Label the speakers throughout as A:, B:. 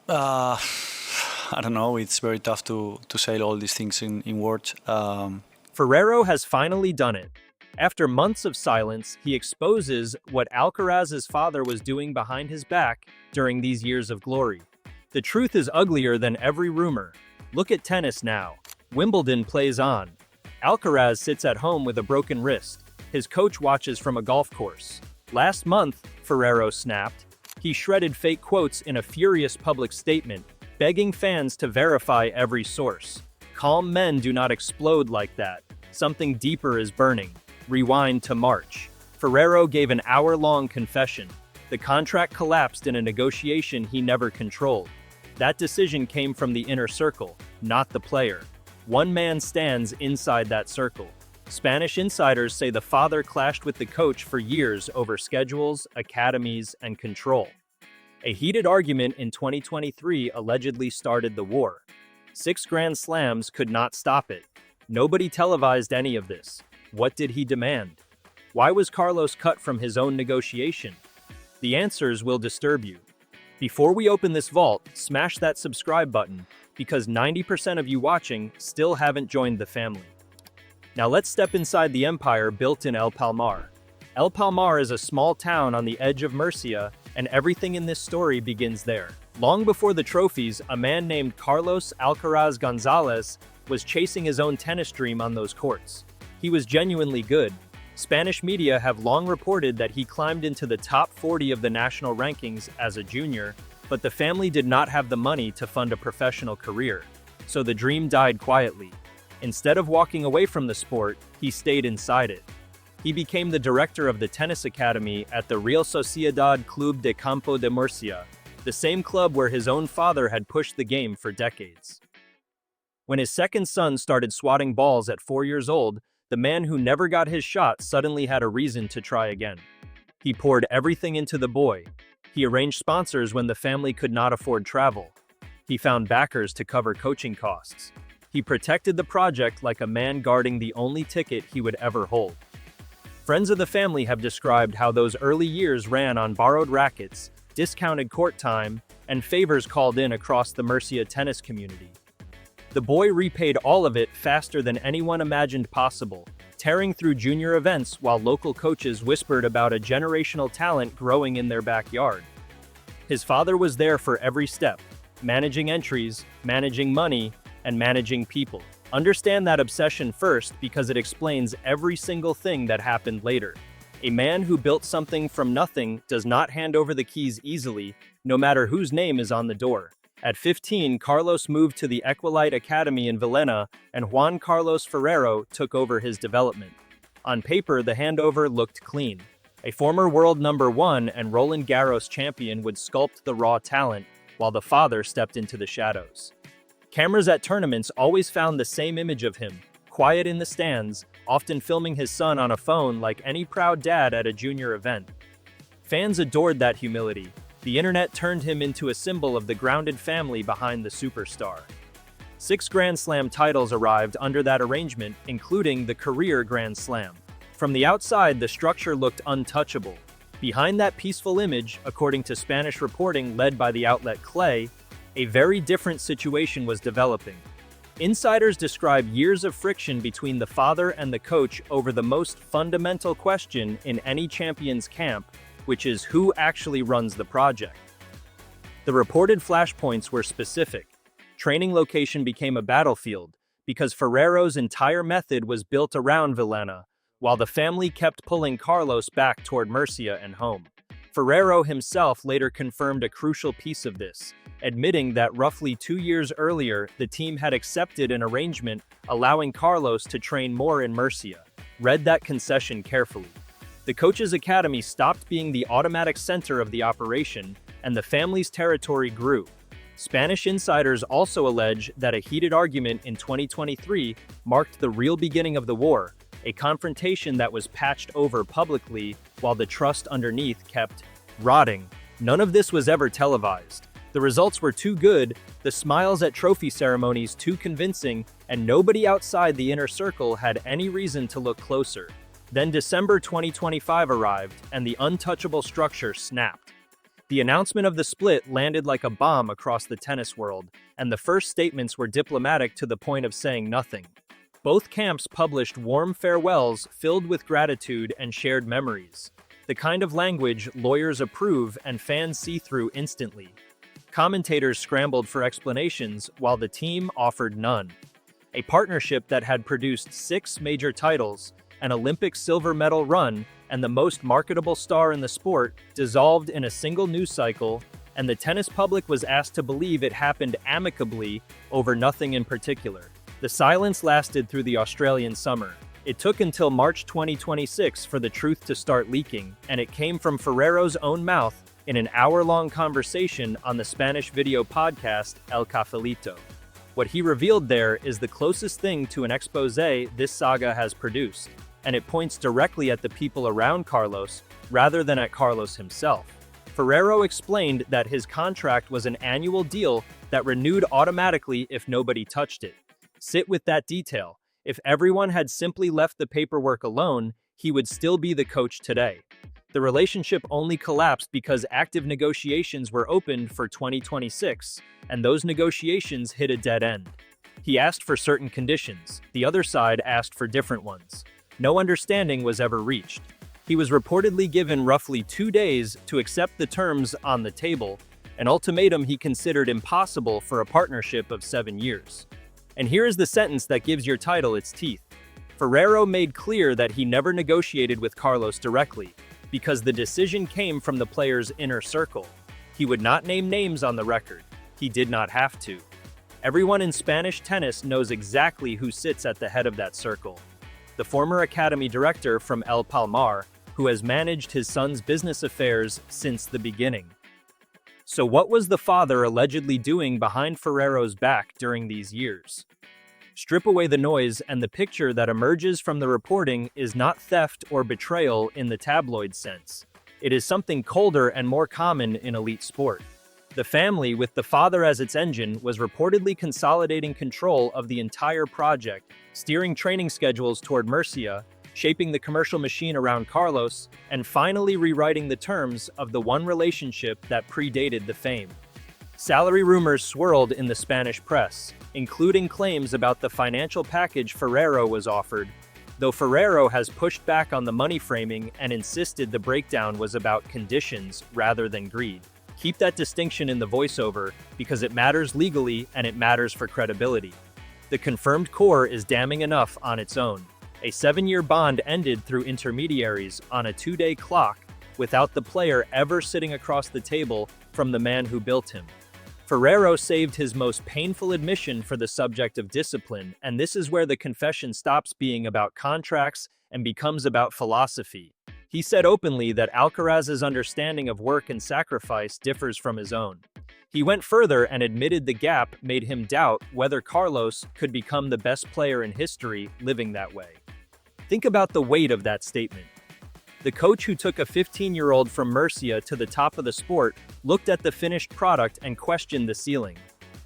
A: Uh, I don't know. It's very tough to say all these things in words.
B: Ferrero has finally done it. After months of silence, he exposes what Alcaraz's father was doing behind his back during these years of glory. The truth is uglier than every rumor. Look at tennis now. Wimbledon plays on. Alcaraz sits at home with a broken wrist. His coach watches from a golf course. Last month, Ferrero snapped. He shredded fake quotes in a furious public statement, begging fans to verify every source. Calm men do not explode like that. Something deeper is burning. Rewind to March. Ferrero gave an hour-long confession. The contract collapsed in a negotiation he never controlled. That decision came from the inner circle, not the player. One man stands inside that circle. Spanish insiders say the father clashed with the coach for years over schedules, academies, and control. A heated argument in 2023 allegedly started the war. 6 Grand Slams could not stop it. Nobody televised any of this. What did he demand? Why was Carlos cut from his own negotiation? The answers will disturb you. Before we open this vault, smash that subscribe button, because 90% of you watching still haven't joined the family. Now let's step inside the empire built in El Palmar. El Palmar is a small town on the edge of Murcia, and everything in this story begins there. Long before the trophies, a man named Carlos Alcaraz Gonzalez was chasing his own tennis dream on those courts. He was genuinely good. Spanish media have long reported that he climbed into the top 40 of the national rankings as a junior, but the family did not have the money to fund a professional career, so the dream died quietly. Instead of walking away from the sport, he stayed inside it. He became the director of the tennis academy at the Real Sociedad Club de Campo de Murcia, the same club where his own father had pushed the game for decades. When his second son started swatting balls at 4 years old, the man who never got his shot suddenly had a reason to try again. He poured everything into the boy. He arranged sponsors when the family could not afford travel. He found backers to cover coaching costs. He protected the project like a man guarding the only ticket he would ever hold. Friends of the family have described how those early years ran on borrowed rackets, discounted court time, and favors called in across the Murcia tennis community. The boy repaid all of it faster than anyone imagined possible, tearing through junior events while local coaches whispered about a generational talent growing in their backyard. His father was there for every step, managing entries, managing money, and managing people. Understand that obsession first because it explains every single thing that happened later. A man who built something from nothing does not hand over the keys easily, no matter whose name is on the door. At 15, Carlos moved to the Equalite Academy in Villena, and Juan Carlos Ferrero took over his development. On paper, the handover looked clean. A former world number 1 and Roland Garros champion would sculpt the raw talent, while the father stepped into the shadows. Cameras at tournaments always found the same image of him, quiet in the stands, often filming his son on a phone like any proud dad at a junior event. Fans adored that humility. The internet turned him into a symbol of the grounded family behind the superstar. 6 Grand Slam titles arrived under that arrangement, including the career Grand Slam. From the outside, the structure looked untouchable. Behind that peaceful image, according to Spanish reporting led by the outlet Clay, a very different situation was developing. Insiders describe years of friction between the father and the coach over the most fundamental question in any champion's camp, which is who actually runs the project. The reported flashpoints were specific. Training location became a battlefield because Ferrero's entire method was built around Villena, while the family kept pulling Carlos back toward Murcia and home. Ferrero himself later confirmed a crucial piece of this, admitting that roughly 2 years earlier, the team had accepted an arrangement allowing Carlos to train more in Murcia. Read that concession carefully. The coach's academy stopped being the automatic center of the operation, and the family's territory grew. Spanish insiders also allege that a heated argument in 2023 marked the real beginning of the war, a confrontation that was patched over publicly while the trust underneath kept rotting. None of this was ever televised. The results were too good, the smiles at trophy ceremonies too convincing, and nobody outside the inner circle had any reason to look closer. Then December 2025 arrived, and the untouchable structure snapped. The announcement of the split landed like a bomb across the tennis world, and the first statements were diplomatic to the point of saying nothing. Both camps published warm farewells filled with gratitude and shared memories, the kind of language lawyers approve and fans see through instantly. Commentators scrambled for explanations while the team offered none. A partnership that had produced 6 major titles, an Olympic silver medal run, and the most marketable star in the sport dissolved in a single news cycle, and the tennis public was asked to believe it happened amicably over nothing in particular. The silence lasted through the Australian summer. It took until March 2026 for the truth to start leaking, and it came from Ferrero's own mouth in an hour-long conversation on the Spanish video podcast El Cafelito. What he revealed there is the closest thing to an exposé this saga has produced, and it points directly at the people around Carlos rather than at Carlos himself. Ferrero explained that his contract was an annual deal that renewed automatically if nobody touched it. Sit with that detail. If everyone had simply left the paperwork alone, he would still be the coach today. The relationship only collapsed because active negotiations were opened for 2026, and those negotiations hit a dead end. He asked for certain conditions, the other side asked for different ones. No understanding was ever reached. He was reportedly given roughly 2 days to accept the terms on the table, an ultimatum he considered impossible for a partnership of 7 years. And here is the sentence that gives your title its teeth. Ferrero made clear that he never negotiated with Carlos directly, because the decision came from the player's inner circle. He would not name names on the record. He did not have to. Everyone in Spanish tennis knows exactly who sits at the head of that circle. The former academy director from El Palmar, who has managed his son's business affairs since the beginning. So what was the father allegedly doing behind Ferrero's back during these years? Strip away the noise, and the picture that emerges from the reporting is not theft or betrayal in the tabloid sense. It is something colder and more common in elite sport. The family, with the father as its engine, was reportedly consolidating control of the entire project, steering training schedules toward Murcia, shaping the commercial machine around Carlos, and finally rewriting the terms of the one relationship that predated the fame. Salary rumors swirled in the Spanish press, including claims about the financial package Ferrero was offered, though Ferrero has pushed back on the money framing and insisted the breakdown was about conditions rather than greed. Keep that distinction in the voiceover because it matters legally and it matters for credibility. The confirmed core is damning enough on its own. A 7-year bond ended through intermediaries on a 2-day clock without the player ever sitting across the table from the man who built him. Ferrero saved his most painful admission for the subject of discipline, and this is where the confession stops being about contracts and becomes about philosophy. He said openly that Alcaraz's understanding of work and sacrifice differs from his own. He went further and admitted the gap made him doubt whether Carlos could become the best player in history living that way. Think about the weight of that statement. The coach who took a 15-year-old from Murcia to the top of the sport looked at the finished product and questioned the ceiling.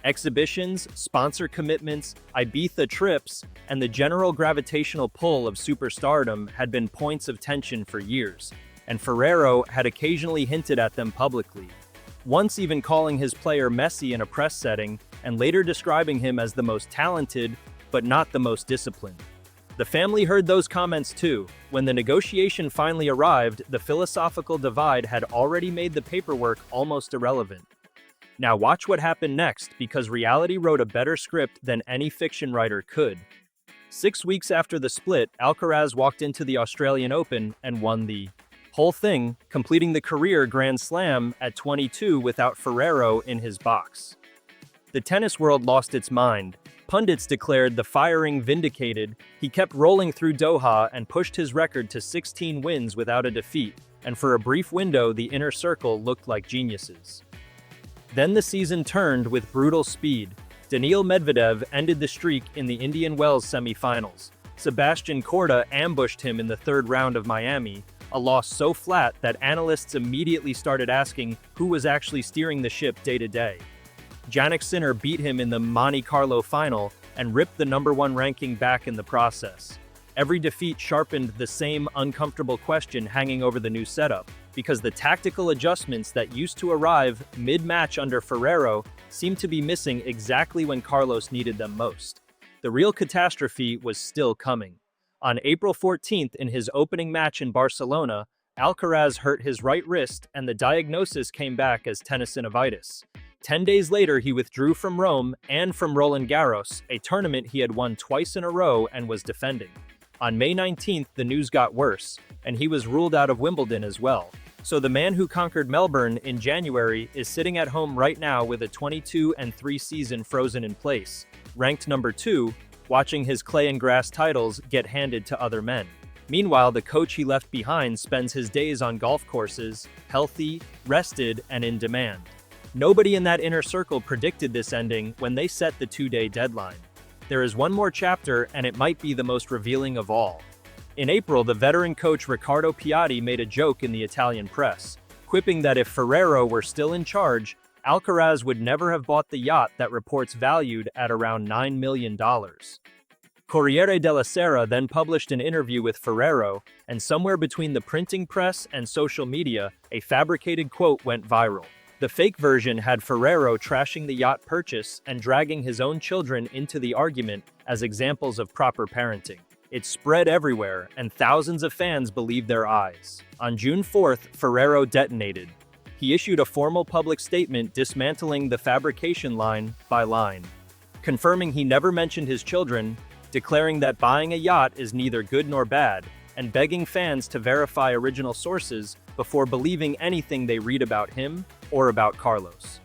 B: Exhibitions, sponsor commitments, Ibiza trips, and the general gravitational pull of superstardom had been points of tension for years, and Ferrero had occasionally hinted at them publicly, once even calling his player Messi in a press setting and later describing him as the most talented but not the most disciplined. The family heard those comments too. When the negotiation finally arrived, the philosophical divide had already made the paperwork almost irrelevant. Now watch what happened next, because reality wrote a better script than any fiction writer could. 6 weeks after the split, Alcaraz walked into the Australian Open and won the whole thing, completing the career Grand Slam at 22 without Ferrero in his box. The tennis world lost its mind. Pundits declared the firing vindicated. He kept rolling through Doha and pushed his record to 16 wins without a defeat, and for a brief window the inner circle looked like geniuses. Then the season turned with brutal speed. Daniil Medvedev ended the streak in the Indian Wells semifinals. Sebastian Corda ambushed him in the 3rd round of Miami, a loss so flat that analysts immediately started asking who was actually steering the ship day to day. Jannik Sinner beat him in the Monte Carlo final and ripped the #1 ranking back in the process. Every defeat sharpened the same uncomfortable question hanging over the new setup. because the tactical adjustments that used to arrive mid-match under Ferrero seemed to be missing exactly when Carlos needed them most. The real catastrophe was still coming. On April 14th, in his opening match in Barcelona, Alcaraz hurt his right wrist and the diagnosis came back as tendinitis. 10 days later, he withdrew from Rome and from Roland Garros, a tournament he had won twice in a row and was defending. On May 19th, the news got worse, and he was ruled out of Wimbledon as well. So the man who conquered Melbourne in January is sitting at home right now with a 22-3 season frozen in place, ranked number 2, watching his clay and grass titles get handed to other men. Meanwhile, the coach he left behind spends his days on golf courses, healthy, rested, and in demand. Nobody in that inner circle predicted this ending when they set the 2-day deadline. There is one more chapter, and it might be the most revealing of all. In April, the veteran coach Riccardo Piatti made a joke in the Italian press, quipping that if Ferrero were still in charge, Alcaraz would never have bought the yacht that reports valued at around $9 million. Corriere della Sera then published an interview with Ferrero, and somewhere between the printing press and social media, a fabricated quote went viral. The fake version had Ferrero trashing the yacht purchase and dragging his own children into the argument as examples of proper parenting. It spread everywhere, and thousands of fans believed their eyes. On June 4th, Ferrero detonated. He issued a formal public statement dismantling the fabrication line by line, confirming he never mentioned his children, declaring that buying a yacht is neither good nor bad, and begging fans to verify original sources before believing anything they read about him or about Carlos.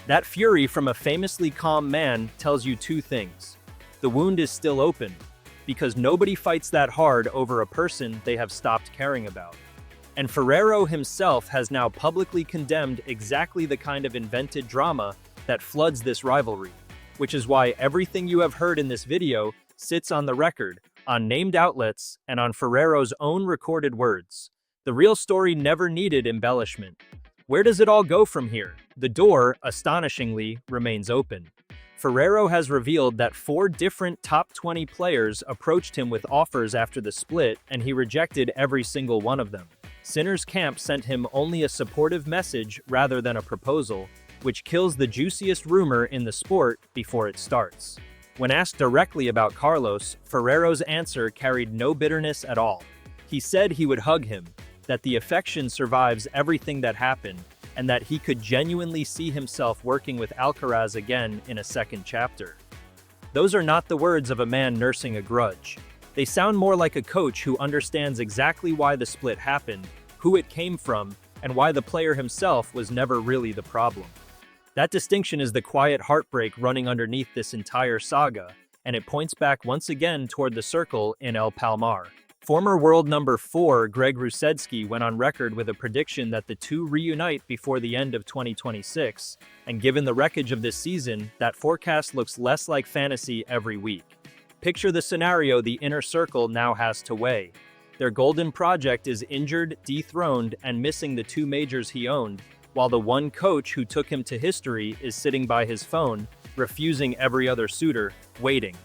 B: That fury from a famously calm man tells you two things. The wound is still open, because nobody fights that hard over a person they have stopped caring about. And Ferrero himself has now publicly condemned exactly the kind of invented drama that floods this rivalry, which is why everything you have heard in this video sits on the record, on named outlets, and on Ferrero's own recorded words. The real story never needed embellishment. Where does it all go from here? The door, astonishingly, remains open. Ferrero has revealed that 4 different top 20 players approached him with offers after the split, and he rejected every single one of them. Sinner's camp sent him only a supportive message rather than a proposal, which kills the juiciest rumor in the sport before it starts. When asked directly about Carlos, Ferrero's answer carried no bitterness at all. He said he would hug him, that the affection survives everything that happened, and that he could genuinely see himself working with Alcaraz again in a second chapter. Those are not the words of a man nursing a grudge. They sound more like a coach who understands exactly why the split happened, who it came from, and why the player himself was never really the problem. That distinction is the quiet heartbreak running underneath this entire saga, and it points back once again toward the circle in El Palmar. Former world number 4 Greg Rusedski went on record with a prediction that the two reunite before the end of 2026, and given the wreckage of this season, that forecast looks less like fantasy every week. Picture the scenario the inner circle now has to weigh. Their golden project is injured, dethroned, and missing the 2 majors he owned, while the one coach who took him to history is sitting by his phone, refusing every other suitor, waiting.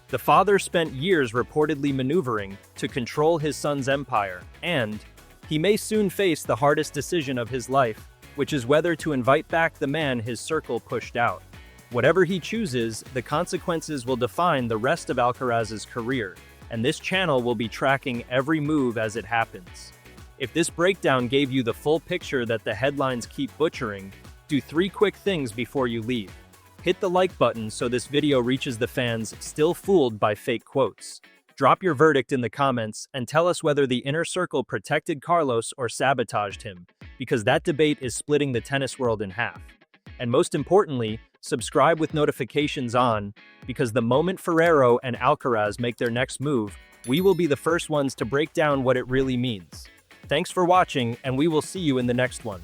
B: The father spent years reportedly maneuvering to control his son's empire, and he may soon face the hardest decision of his life, which is whether to invite back the man his circle pushed out. Whatever he chooses, the consequences will define the rest of Alcaraz's career, and this channel will be tracking every move as it happens. If this breakdown gave you the full picture that the headlines keep butchering, do 3 quick things before you leave. Hit the like button so this video reaches the fans still fooled by fake quotes. Drop your verdict in the comments and tell us whether the inner circle protected Carlos or sabotaged him, because that debate is splitting the tennis world in half. And most importantly, subscribe with notifications on, because the moment Ferrero and Alcaraz make their next move, we will be the first ones to break down what it really means. Thanks for watching, and we will see you in the next one.